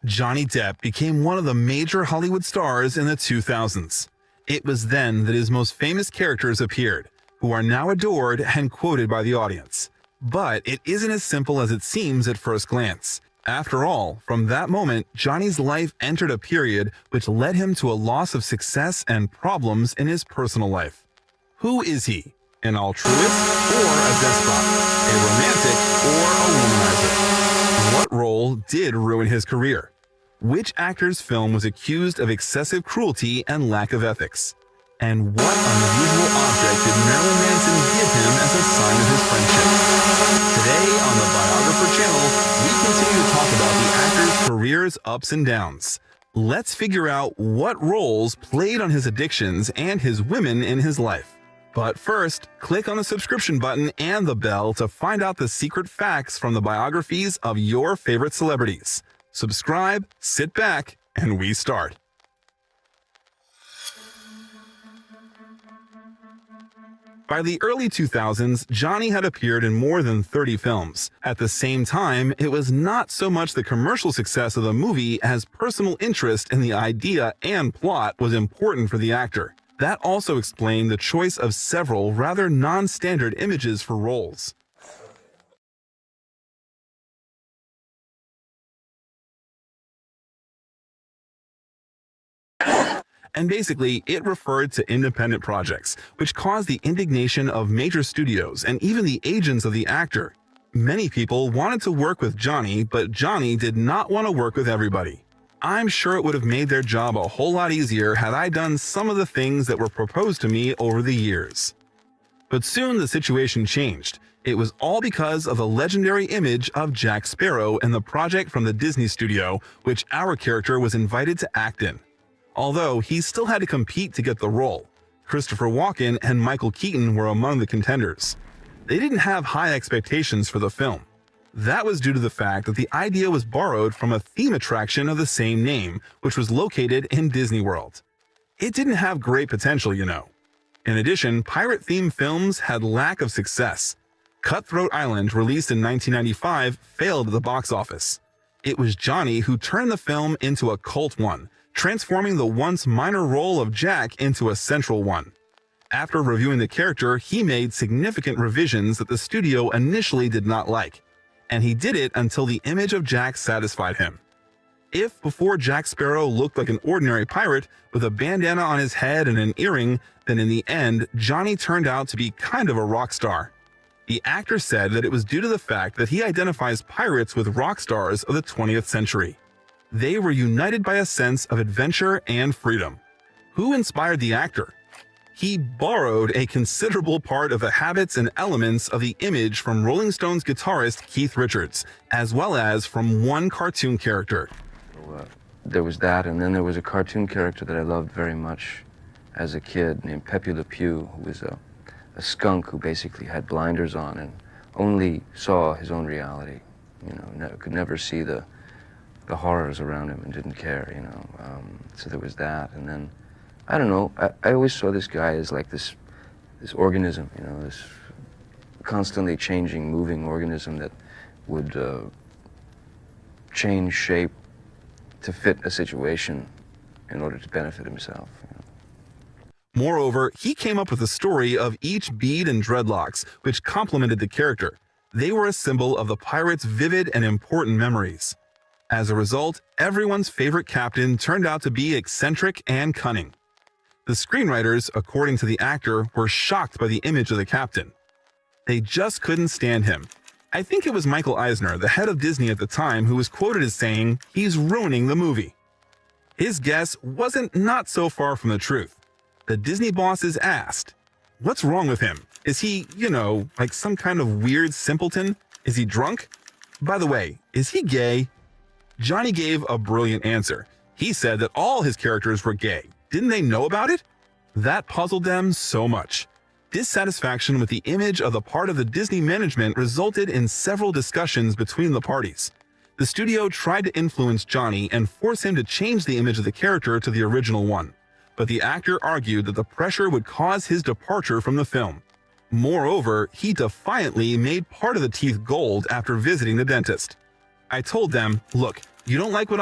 Johnny Depp became one of the major Hollywood stars in the 2000s. It was then that his most famous characters appeared, who are now adored and quoted by the audience. But it isn't as simple as it seems at first glance. After all, from that moment, Johnny's life entered a period which led him to a loss of success and problems in his personal life. Who is he? An altruist or a despot? A romantic or a womanizer? What role did ruin his career? Which actor's film was accused of excessive cruelty and lack of ethics? And what unusual object did Marilyn Manson give him as a sign of his friendship? Today on the Biographer channel, we continue to talk about the actor's career's ups and downs. Let's figure out what roles played on his addictions and his women in his life. But first, click on the subscription button and the bell to find out the secret facts from the biographies of your favorite celebrities. Subscribe, sit back, and we start. By the early 2000s, Johnny had appeared in more than 30 films. At the same time, it was not so much the commercial success of the movie as personal interest in the idea and plot was important for the actor. That also explained the choice of several rather non-standard images for roles. And basically, it referred to independent projects, which caused the indignation of major studios and even the agents of the actor. Many people wanted to work with Johnny, but Johnny did not want to work with everybody. I'm sure it would have made their job a whole lot easier had I done some of the things that were proposed to me over the years. But soon the situation changed. It was all because of the legendary image of Jack Sparrow in the project from the Disney studio, which our character was invited to act in. Although he still had to compete to get the role. Christopher Walken and Michael Keaton were among the contenders. They didn't have high expectations for the film. That was due to the fact that the idea was borrowed from a theme attraction of the same name, which was located in Disney World. It didn't have great potential, you know. In addition, pirate-themed films had lack of success. Cutthroat Island, released in 1995, failed at the box office. It was Johnny who turned the film into a cult one, transforming the once minor role of Jack into a central one. After reviewing the character, he made significant revisions that the studio initially did not like, and he did it until the image of Jack satisfied him. If before Jack Sparrow looked like an ordinary pirate with a bandana on his head and an earring, then in the end, Johnny turned out to be kind of a rock star. The actor said that it was due to the fact that he identifies pirates with rock stars of the 20th century. They were united by a sense of adventure and freedom. Who inspired the actor? He borrowed a considerable part of the habits and elements of the image from Rolling Stones guitarist Keith Richards, as well as from one cartoon character. There was that, and then there was a cartoon character that I loved very much as a kid named Pepe Le Pew, who was a skunk who basically had blinders on and only saw his own reality. You know, could never see the horrors around him and didn't care, you know. So there was that, and then, I don't know, I always saw this guy as like this organism, you know, this constantly changing, moving organism that would change shape to fit a situation in order to benefit himself. You know. Moreover, he came up with a story of each bead and dreadlocks, which complemented the character. They were a symbol of the pirate's vivid and important memories. As a result, everyone's favorite captain turned out to be eccentric and cunning. The screenwriters, according to the actor, were shocked by the image of the captain. They just couldn't stand him. I think it was Michael Eisner, the head of Disney at the time, who was quoted as saying, "He's ruining the movie." His guess wasn't not so far from the truth. The Disney bosses asked, "What's wrong with him? Is he, you know, like some kind of weird simpleton? Is he drunk? By the way, is he gay?" Johnny gave a brilliant answer. He said that all his characters were gay. Didn't they know about it? That puzzled them so much. Dissatisfaction with the image of the part of the Disney management resulted in several discussions between the parties. The studio tried to influence Johnny and force him to change the image of the character to the original one, but the actor argued that the pressure would cause his departure from the film. Moreover, he defiantly made part of the teeth gold after visiting the dentist. I told them, "Look, you don't like what